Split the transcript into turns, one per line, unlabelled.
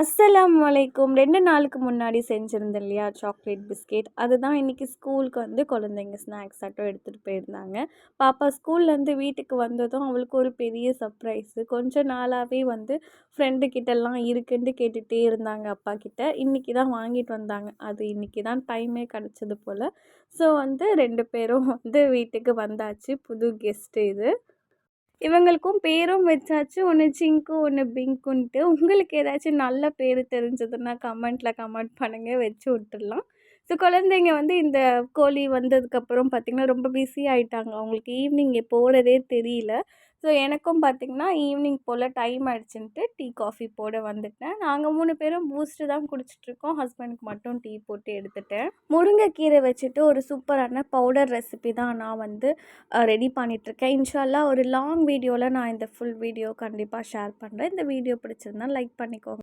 அஸ்ஸலாமு அலைக்கும். 2 நாளுக்கு முன்னாடி செஞ்சிருந்தேன் இல்லையா சாக்லேட் பிஸ்கெட். அதுதான் இன்றைக்கி ஸ்கூலுக்கு வந்து குழந்தைங்க ஸ்நாக்ஸ் ஆட்டம் எடுத்துகிட்டு போயிருந்தாங்க. பாப்பா ஸ்கூல்லேருந்து வீட்டுக்கு வந்ததும் அவளுக்கு ஒரு பெரிய சர்ப்ரைஸு. கொஞ்ச நாளாகவே வந்து ஃப்ரெண்டு கிட்டலாம் இருக்குன்ட்டு கேட்டுகிட்டே இருந்தாங்க அப்பா கிட்ட. இன்றைக்கி தான் வாங்கிட்டு வந்தாங்க. அது இன்றைக்கி தான் டைமே கிடச்சது போல். ஸோ வந்து 2 பேரும் வந்து வீட்டுக்கு வந்தாச்சு. புது கெஸ்ட்டு இது. இவங்களுக்கும் பேரும் வச்சாச்சு. ஒன்று சிங்கு, ஒன்று பிங்க்குன்ட்டு. உங்களுக்கு ஏதாச்சும் நல்ல பேர் தெரிஞ்சதுன்னா கமெண்ட் பண்ணுங்க. வச்சு விட்டுர்லாம். ஸோ குழந்தைங்க வந்து இந்த கோழி வந்ததுக்கப்புறம் பார்த்திங்கன்னா, ரொம்ப பிஸி ஆயிட்டாங்க. அவங்களுக்கு ஈவினிங் போறதே தெரியல. ஸோ எனக்கும் பார்த்திங்கன்னா, ஈவினிங் போல் டைம் ஆயிடுச்சுன்ட்டு டீ, காஃபி போட வந்துட்டேன். நாங்கள் 3 பேரும் பூஸ்ட்டு தான் குடிச்சிட்ருக்கோம். ஹஸ்பண்டுக்கு மட்டும் டீ போட்டு எடுத்துட்டேன். முருங்கைக்கீரை வச்சுட்டு ஒரு சூப்பரான பவுடர் ரெசிபி தான் நான் வந்து ரெடி பண்ணிகிட்ருக்கேன். இன்ஷா அல்லாஹ் ஒரு லாங் வீடியோவில் நான் இந்த ஃபுல் வீடியோ கண்டிப்பாக ஷேர் பண்ணுறேன். இந்த வீடியோ பிடிச்சிருந்தா லைக் பண்ணிக்கோங்க.